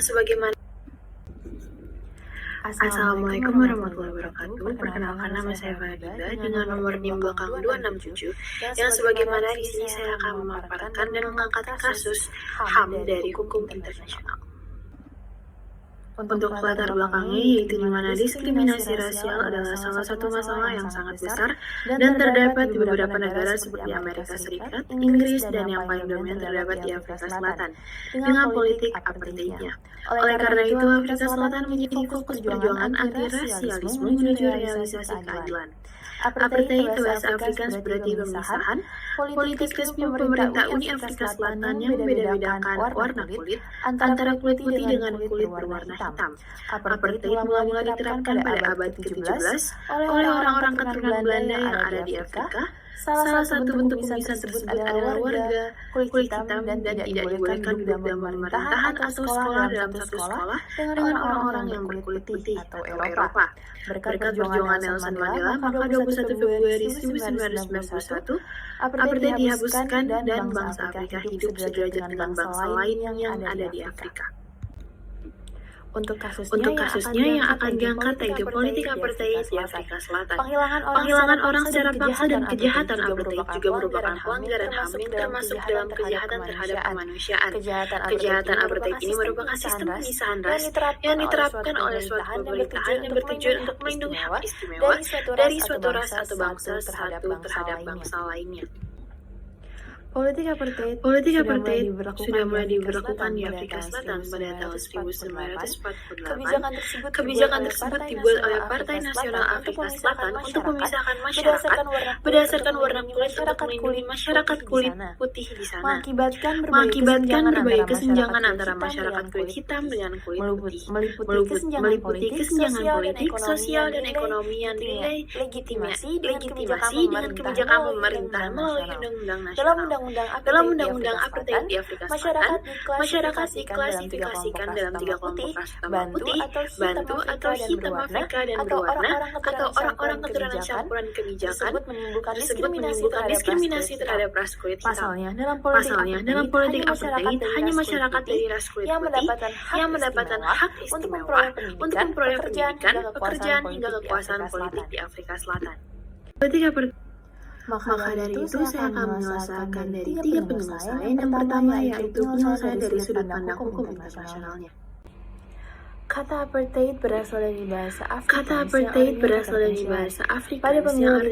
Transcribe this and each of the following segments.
Sebagaimana Assalamualaikum warahmatullahi wabarakatuh. Perkenalkan nama saya Farida dengan nomor NIM belakang 267 yang sebagaimana di sini saya akan memaparkan dan mengangkat kasus HAM dari hukum internasional. Untuk latar belakangnya yaitu di mana diskriminasi rasial adalah salah satu masalah yang sangat besar dan terdapat di beberapa negara seperti Amerika Serikat, Inggris, dan yang paling dominan terdapat di Afrika Selatan dengan politik apartheidnya. Oleh karena itu, Afrika Selatan menjadi fokus perjuangan anti-rasialisme menuju realisasi keadilan. Apartheid atau West Africans berarti pemisahan politik resmi pemerintah Uni Afrika Selatan yang membeda-bedakan warna kulit antara kulit putih dengan kulit berwarna hitam. Apartheid mula-mula diterapkan pada abad ke-17 oleh orang-orang keturunan Belanda yang ada di Afrika. Salah satu bentuk pemisahan tersebut adalah warga kulit hitam dan tidak dibolehkan duduk dalam pemerintahan atau sekolah dalam satu sekolah dengan orang-orang yang berkulit putih atau Eropa. Berkat perjuangan Nelson Mandela, maka 21 Februari 1991, apartheid dihapuskan dan bangsa Afrika hidup sederajat dengan bangsa lain yang ada di Afrika. Untuk kasusnya yang akan diangkat yaitu politik apartheid di Afrika Selatan. Penghilangan orang secara paksa dan kejahatan apartheid juga merupakan pelanggaran HAM yang termasuk dalam kejahatan terhadap kemanusiaan. Kejahatan apartheid ini merupakan sistem pemisahan ras yang diterapkan oleh suatu pemerintahan yang bertujuan untuk melindungi hak istimewa dari suatu ras atau bangsa satu terhadap bangsa lainnya. Politik apartheid sudah mulai diberlakukan di Afrika Selatan pada tahun 1948. Kebijakan tersebut dibuat oleh Partai Nasional Afrika Selatan untuk memisahkan masyarakat berdasarkan warna kulit untuk melindungi masyarakat kulit putih di sana, mengakibatkan berbagai kesenjangan antara masyarakat kulit hitam dengan kulit putih, meliputi kesenjangan politik, sosial, dan ekonomi yang dilegitimasi dengan kebijakan pemerintah melalui undang-undang nasional. Dalam undang-undang apartheid di Afrika Selatan, masyarakat diklasifikasikan dalam 3 kelompok ras utama putih, bantu atau hitam Afrika dan berwarna atau orang-orang keturunan campuran. Kebijakan tersebut menimbulkan diskriminasi terhadap ras kulit hitam. Pasalnya, dalam politik apartheid, hanya masyarakat dari ras kulit putih yang mendapatkan hak istimewa untuk memperoleh pendidikan, pekerjaan, hingga kekuasaan politik di Afrika Selatan. Maka dari itu saya akan menyelesaikan dari 3 penyelesaian. Yang pertama yaitu penyelesaian dari sudut pandang hukum internasionalnya. Kata apartheid berasal dari bahasa Afrika Pada pemilu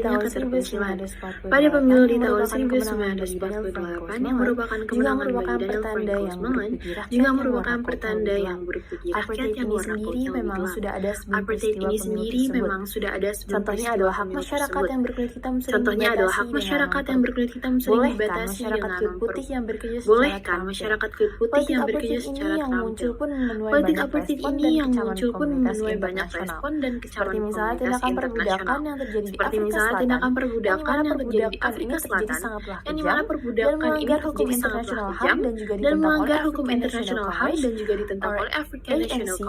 di tahun 1948 yang merupakan kemenangan bagi Daniel Franco juga merupakan pertanda yang buruk bagi rakyat yang warna kulitnya lebih gelap. Apartheid ini sendiri memang sudah ada sebelum Contohnya adalah hak masyarakat yang berkulit hitam sering dibatasi dengan kulit putih yang bekerja Bolehkan masyarakat kulit putih yang bekerja secara terampil. Politik apartheid ini yang muncul pun menuai banyak respon dan kecaman komunitas internasional. Seperti misalnya tindakan perbudakan yang terjadi di Afrika Selatan, yang dimana perbudakan ini terjadi sangatlah kejam dan melanggar hukum internasional HAM dan juga ditentang oleh African National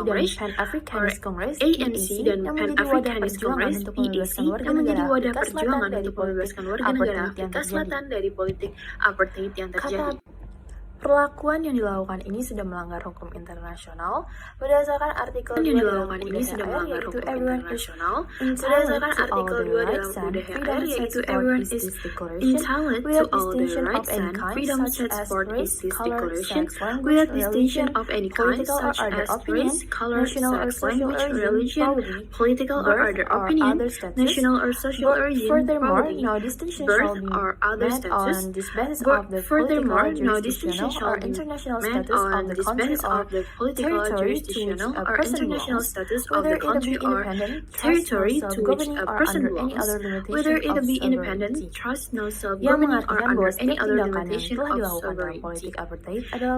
Congress ANC dan Pan Africanist Congress PAC yang menjadi wadah perjuangan untuk membebaskan warga negara Afrika Selatan dari politik apartheid yang terjadi. Perlakuan yang dilakukan ini sudah melanggar hukum internasional berdasarkan artikel 2 dalam UDHR yaitu everyone is entitled to all the rights and freedom set forth in this declaration without distinction of any kind such as race, color, sex, language, religion, political or other opinion, national or social origin, poverty, birth or other status. Furthermore, no distinction shall be made on this basis of the political, jurisdictional, or international status of the country or territory to which a person belongs, whether it be independent, trust, no self-governing, or under any other limitation of sovereignty.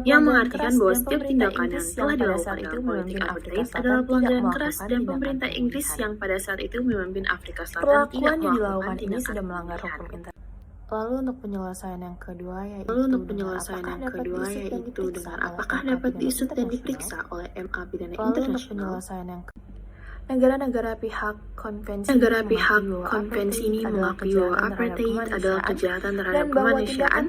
Yang mengartikan bahwa setiap tindakan yang telah dilakukan dalam politik apartheid adalah pelanggaran keras dan pemerintah Inggris yang pada saat itu memimpin Afrika Selatan tidak melakukan tindakan pemilihan. Lalu untuk penyelesaian yang kedua yaitu dengan apakah dapat diusut dan diperiksa oleh MA Pidana Internasional. Negara-negara pihak konvensi ini mengakui bahwa apartheid adalah kejahatan terhadap kemanusiaan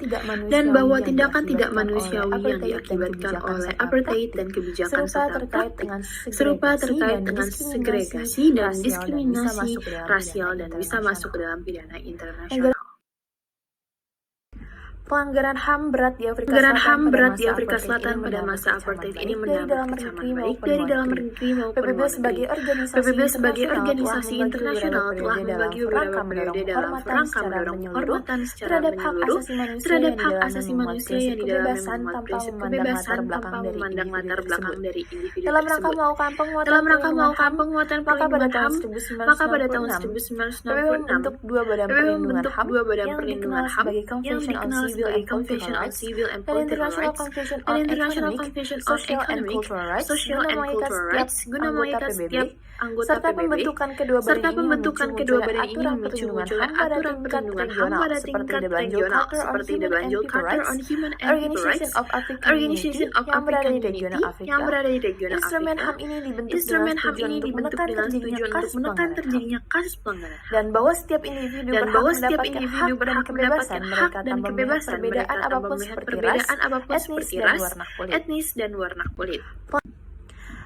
dan bahwa tindakan tidak manusiawi yang diakibatkan oleh apartheid dan kebijakan serta praktik serupa terkait dengan segregasi dan diskriminasi rasial dan bisa masuk ke dalam pidana internasional. Pelanggaran HAM berat di Afrika Selatan pada masa apartheid ini mendapat kecaman baik dari dalam negeri maupun PBB sebagai organisasi internasional telah membagi beberapa periode dalam rangka mendorong penghormatan secara menyeluruh terhadap hak asasi manusia yang di dalamnya memuat prinsip kebebasan tanpa memandang latar belakang dari individu dalam rangka melakukan penguatan perlindungan HAM, maka pada tahun 1996 PBB membentuk dua badan perlindungan HAM yang dikenal sebagai Convention on Civil and Political Rights dan International Convention on Economic, Social and Cultural Rights guna mengikat setiap anggota serta pembentukan kedua badan ini memicu munculnya aturan perlindungan HAM pada tingkat regional seperti W Carter on Human and People Rights, Organization of African Unity yang berada di regional Afrika. Instrumen HAM ini dibentuk dengan tujuan untuk menekan terjadinya kasus pelanggaran HAM dan bahwa setiap individu berhak mendapatkan hak dan kebebasan perbedaan apapun seperti ras, etnis, dan warna kulit.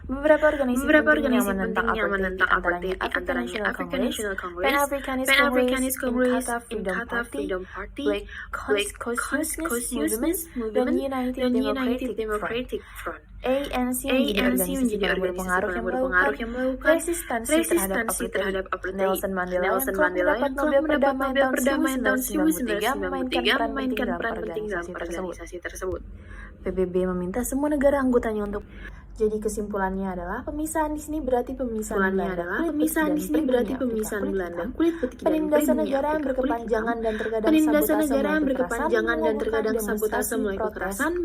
Beberapa organisasi penting yang menentang apartheid antaranya African National Congress, Pan-Africanist Congress, Inkatha Freedom Party, Black Consciousness Movement, dan United Democratic Front. ANC menjadi organisasi yang melakukan resistansi terhadap apartheid. Nelson Mandela yang telah mendapat Nobel Perdamaian tahun 1993 memainkan peran penting dalam organisasi tersebut. PBB meminta semua negara anggotanya untuk jadi kesimpulannya adalah pemisahan di sini berarti pemisahan Belanda, kulit putih dan penindasan negara yang berkepanjangan dan terkadang sabotase mulai kekerasan,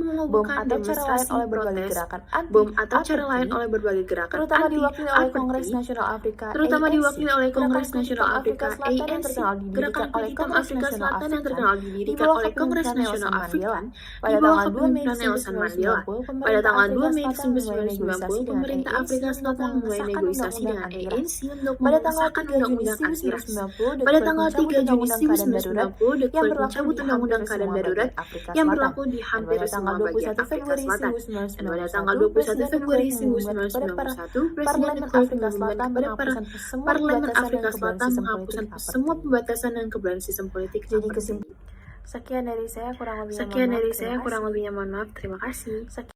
bom atau cara lain oleh berbagai gerakan terutama diwakili oleh Kongres Nasional Afrika ANC, gerakan hitam Afrika Selatan yang terkenal didirikan oleh Kongres Nasional Afrika pada tanggal 2 Mei 1990. Pada tanggal 2 Mei 1990, pemerintah Afrika Selatan memulai negosiasi dengan ANC untuk mengesahkan undang-undang anti-ras. Pada tanggal 3 Juni 1990, The Court mencabut undang-undang keadaan darurat yang berlaku di hampir semua bagian Afrika Selatan. Dan pada tanggal 21 Februari 1991, Presiden The Court mengumumkan kepada Parlemen Afrika Selatan menghapuskan semua pembatasan dan kebebasan sistem politik. Sekian dari saya, kurang lebihnya mohon maaf. Terima kasih.